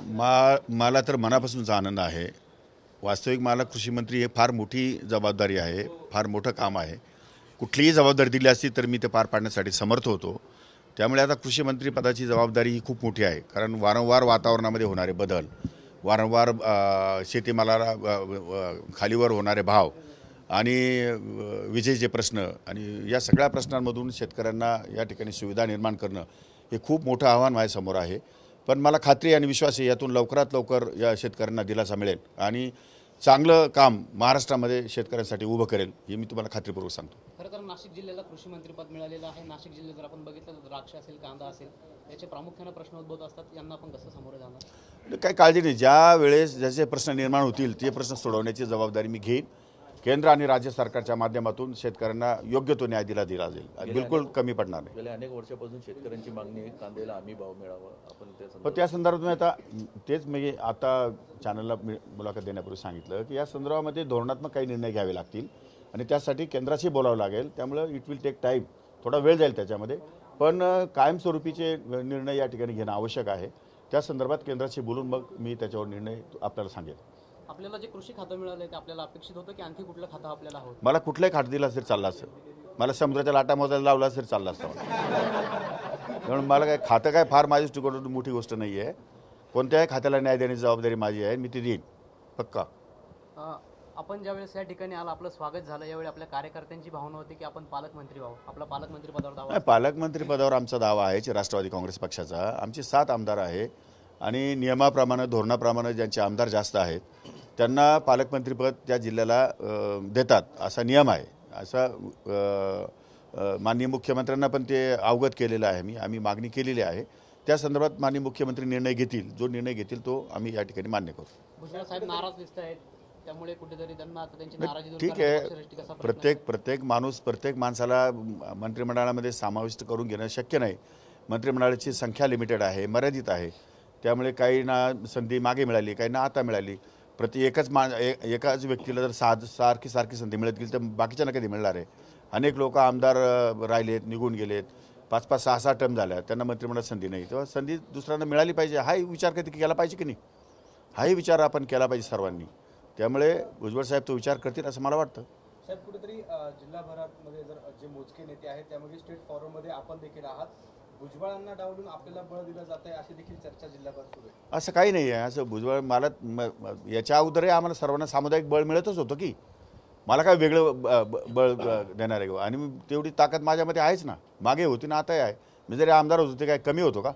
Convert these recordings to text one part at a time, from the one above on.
मला तर मनापासूनचा आनंद आहे। वास्तविक मला कृषी मंत्री हे फार मोठी जबाबदारी आहे, फार मोठं काम आहे। कुठलीही जबाबदारी दिली असती तर मी ते पार पाडण्यासाठी समर्थ होतो। त्यामुळे आता कृषी मंत्री पदाची जबाबदारी ही खूप मोठी आहे, कारण वारंवार वातावरणामध्ये होणारे बदल, वारंवार शेतीमालाला खालीवर होणारे भाव आणि विजेचे प्रश्न आणि या सगळ्या प्रश्नांमधून शेतकऱ्यांना या ठिकाणी सुविधा निर्माण करणं हे खूप मोठं आव्हान माझ्यासमोर आहे। पण मला खात्री आणि विश्वास आहे यातून लवकरात लवकर या शेतकऱ्यांना दिलासा मिळेल आणि चांगलं काम महाराष्ट्रामध्ये शेतकऱ्यांसाठी उभं करेल हे मी तुम्हाला खात्रीपूर्वक सांगतो। खरं तर नाशिक जिल्ह्याला कृषी मंत्रिपद मिळालेलं आहे। नाशिक जिल्ह्यात जर आपण बघितलं तर द्राक्ष असेल, कांदा असेल, याचे प्रामुख्याने प्रश्न उद्भवत असतात। यांना आपण कसं सामोरे जाणार? काही काळजी नाही, ज्या वेळेस जसे प्रश्न निर्माण होतील ते प्रश्न सोडवण्याची जबाबदारी मी घेईन। केंद्र आणि राज्य सरकारच्या माध्यमातून शेतकऱ्यांना योग्य तो न्याय दिला जाईल, बिलकुल कमी पडणार नाही। गेल्या अनेक वर्षापासून शेतकऱ्यांची मागणी आहे कांद्याला हमी भाव मिळावा, आपण त्या संदर्भात मी आता तेच मी आता चॅनलला मुलाखत देण्यापूर्वी सांगितलं की या संदर्भामध्ये धोरणात्मक काही निर्णय घ्यावे लागतील आणि त्यासाठी केंद्राशी बोलावं लागेल। त्यामुळे इट विल टेक टाईम, थोडा वेळ जाईल त्याच्यामध्ये, पण कायमस्वरूपीचे निर्णय या ठिकाणी घेणं आवश्यक आहे। त्या संदर्भात केंद्राशी बोलून मग मी त्याच्यावर निर्णय आपल्याला सांगेल। आपल्याला जे कृषी खातं मिळालं ते आपल्याला अपेक्षित होतं की आणखी कुठलं खातं आपल्याला हवं? मला कुठलंही खातं दिलं असेल चाललं असतं, मला समुद्राच्या लाटा मोजायला लावला असेल चाललं असतं म्हणून मला काय खातं काय फार माझी दृष्टिकोनातून मोठी गोष्ट नाही आहे। कोणत्याही खात्याला न्याय देण्याची जबाबदारी माझी आहे, मी ती देईन पक्का। आपण ज्यावेळेस या ठिकाणी आला आपलं स्वागत झालं, यावेळी आपल्या कार्यकर्त्यांची भावना होती की आपण पालकमंत्री व्हावं, आपला पालकमंत्री पदावर दावा? पालकमंत्री पदावर आमचा दावा आहे राष्ट्रवादी काँग्रेस पक्षाचा। आमचे 7 आमदार आहे आणि नियमाप्रमाणे धोरणाप्रमाणे ज्यांचे आमदार जास्त आहेत त्यांना पालकमंत्रीपद त्या जिल्ह्याला देतात असा नियम आहे। असा माननीय मुख्यमंत्र्यांना पण ते अवगत केलेलं आहे, आम्ही मागणी केलेली आहे। त्या संदर्भात माननीय मुख्यमंत्री निर्णय घेतील, जो निर्णय घेतील तो आम्ही या ठिकाणी मान्य करू। भुजबळ साहेब नाराज दिसत आहेत, त्यामुळे कुठेतरी त्यांना आता त्यांची नाराजी दूर ठीक आहे, प्रत्येक माणसाला मंत्रिमंडळामध्ये समाविष्ट करून घेणं शक्य नाही। मंत्रिमंडळाची संख्या लिमिटेड आहे, मर्यादित आहे। त्यामुळे काहींना संधी मागे मिळाली, काहींना आता मिळाली। एकाच व्यक्तीला जर सारखी संधी मिळत गेली तर बाकीच्यांना कधी मिळणार आहे? अनेक लोक आमदार राहिलेत, निघून गेलेत, 5-5, 6-6 टर्म झाल्या, त्यांना मंत्रिमंडळात संधी नाही। तेव्हा संधी दुसऱ्यांना मिळाली पाहिजे, हाही विचार कधी केला पाहिजे की नाही? हाही विचार आपण केला पाहिजे सर्वांनी। त्यामुळे भुजबळ साहेब तो विचार करतील असं मला वाटतं। साहेब, कुठेतरी जिल्हाभरामध्ये जर जे मोजके नेते आहेत त्यामध्ये स्टेट फॉरममध्ये आपण देखील आहात, भुजबळांना डावलून आपल्याला बळ दिलं जात आहे अशी देखील चर्चा जिल्हाभर सुरू आहे। असं काही नाही आहे, असं भुजबळ मला याच्या अगोदरही आम्हाला सर्वांना सामुदायिक बळ मिळतच होतं की मला काय वेगळं बळ देणार आहे? आणि तेवढी ताकद माझ्यामध्ये आहेच ना, मागे होती ना आताही आहे। मी जरी आमदार होतो ते काय कमी होतो का?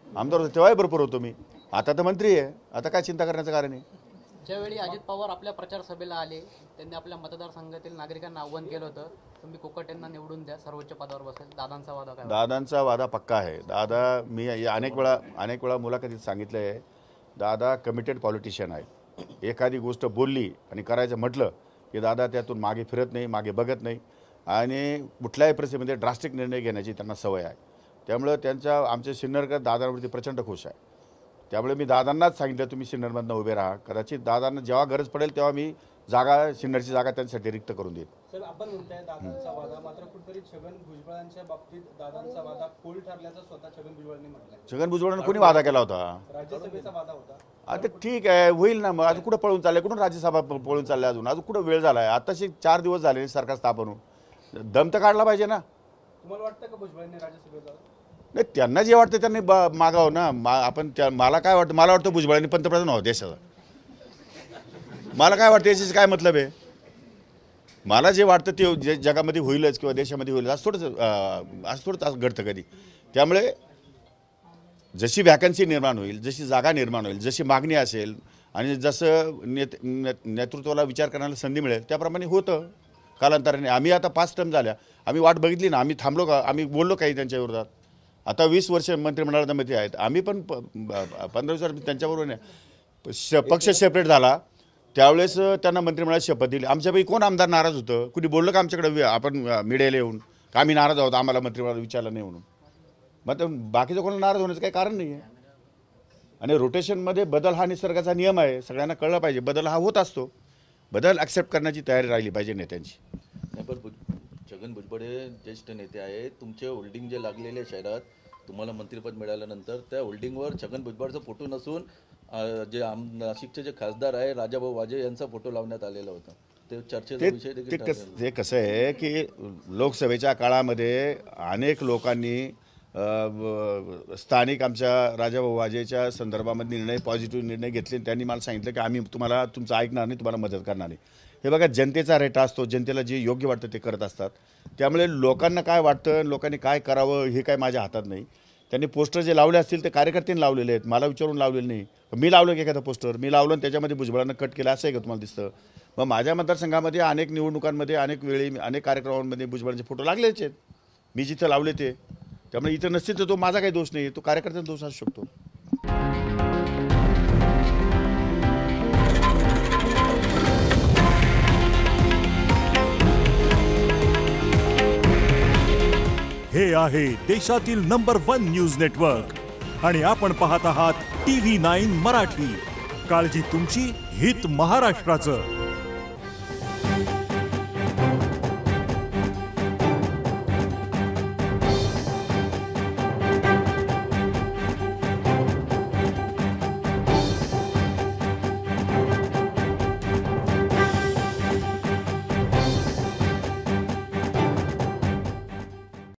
आमदार होतो तेव्हाही भरपूर होतो मी, आता तर मंत्री आहे, आता काय चिंता करण्याचं कारण आहे? ज्यावेळी अजित पवार आपल्या प्रचार सभेला आले त्यांनी आपल्या मतदारसंघातील नागरिकांना आव्हान केलं होतं, तुम्ही कोकाटेंना निवडून द्या, सर्वोच्च पदावर बसेल। दादांचा वादा काय? दादांचा वादा पक्का आहे। दादा, मी अनेक वेळा मुलाखतीत सांगितलं आहे, दादा कमिटेड पॉलिटिशियन आहे। एखादी गोष्ट बोलली आणि करायचं म्हटलं की दादा त्यातून मागे फिरत नाही, मागे बघत नाही आणि कुठल्याही परिस्थितीमध्ये ड्रास्टिक निर्णय घेण्याची त्यांना सवय आहे। त्यामुळे आमचे सिन्नरकर दादांवरती प्रचंड खुश आहे। त्यामुळे मी दादांनाच सांगितलं तुम्ही सिन्नरमधनं उभे राहा, कदाचित दादांना जेव्हा गरज पडेल तेव्हा मी सिन्नरची जागा त्यांच्यासाठी रिक्त करून देईल। सर, आपण म्हणताय दादांचा वादा, मात्र कुठेतरी छगन भुजबळांच्या बाबतीत दादांचा वादा फोल ठरल्याचं स्वतः छगन भुजबळांनी म्हटलंय। छगन भुजबळांनी कोणी वादा केला होता? राज्यसभेचा वादा होता। आता ठीक आहे, होईल ना, मग अजून कुठं पळून चाललंय? कुठून राज्यसभा पळून चाललंय? अजून कुठं वेळ झालाय? आताशी 4 दिवस झाले सरकार स्थापन होऊन, दम तर काढला पाहिजे ना। तुम्हाला वाटतं का भुजबळांनी राज्यसभेत जावं? नाही, त्यांना जे वाटतं त्यांनी मागावं ना। मला काय वाटतं, मला वाटतं भुजबळांनी पंतप्रधान व्हावं देशाचा। मला काय वाटतं याच्याशी काय मतलब आहे? मला जे वाटतं ते जे जगामध्ये होईलच किंवा देशामध्ये होईल असं थोडंच घडतं कधी। त्यामुळे जशी व्हॅकन्सी निर्माण होईल, जशी जागा निर्माण होईल, जशी मागणी असेल आणि जसं नेतृत्वाला विचार करण्याला संधी मिळेल त्याप्रमाणे होतं कालांतराने। आम्ही आता 5 टर्म झाल्या, आम्ही वाट बघितली ना, आम्ही थांबलो का? आम्ही बोललो काही त्यांच्या विरोधात? आता 20 वर्ष मंत्रिमंडळामध्ये आहेत आम्ही, पण 15-20 वर्ष त्यांच्याबरोबर पक्ष सेपरेट झाला त्यावेळेस त्यांना मंत्रिमंडळात शपथ दिली। आमच्यापैकी कोण आमदार नाराज होतं? कुणी बोललं का आमच्याकडे आपण मीडियाला येऊन का आम्ही नाराज आहोत, आम्हाला मंत्रिमंडळात विचारलं नाही म्हणून? मग बाकीचं कोणाला नाराज होण्याचं काही कारण नाही आहे। आणि रोटेशनमध्ये बदल हा निसर्गाचा नियम आहे, सगळ्यांना कळलं पाहिजे। बदल हा होत असतो, बदल ॲक्सेप्ट करण्याची तयारी राहिली पाहिजे नेत्यांची। नाही, पण छगन भुजबळ हे ज्येष्ठ नेते आहेत, तुमचे होल्डिंग जे लागलेले शहरात तुम्हाला मंत्रिपद मिळाल्यानंतर त्या होल्डिंगवर छगन भुजबळचा फोटो नसून जे नाशिकचे जे खासदार आहे राजाभाऊ वाजे यांचा फोटो लावण्यात आलेला होता. ते चर्चेचा विषय देखील ठरलेला. ते कसं आहे की लोकसभेच्या काळामध्ये अनेक लोकांनी स्थानिक आमच्या राजाभाऊ वाजेच्या संदर्भामध्ये पॉझिटिव्ह निर्णय घेतले. त्यांनी मला सांगितलं की आम्ही तुम्हाला तुमचं ऐकणार नाही, तुम्हाला मदत करणार नाही. हे बघा, जनतेचा रेटा असतो, जनतेला जे योग्य वाटतं ते करत असतात. त्यामुळे लोकांना काय वाटतं, लोकांनी काय करावं हे काय माझ्या हातात नाही. त्यांनी पोस्टर जे लावले असतील ते कार्यकर्त्यांनी लावलेले आहेत, मला विचारून लावलेले नाही. मी लावलं की एखादं पोस्टर मी लावलं आणि त्याच्यामध्ये भुजबळांना कट केलं असं आहे का तुम्हाला दिसतं? मग माझ्या मतदारसंघामध्ये अनेक निवडणुकांमध्ये अनेक वेळी अनेक कार्यक्रमांमध्ये भुजबळांचे फोटो लागलेच आहेत, मी जिथं लावले ते. त्यामुळे इथं नसतील तर तो माझा काही दोष नाही, तो कार्यकर्त्यांचा दोष असू शकतो. हे आहे देशातील नंबर 1 न्यूज नेटवर्क आणि आपण पाहत आहात TV9 मराठी. काळजी तुमची, हित महाराष्ट्राचं.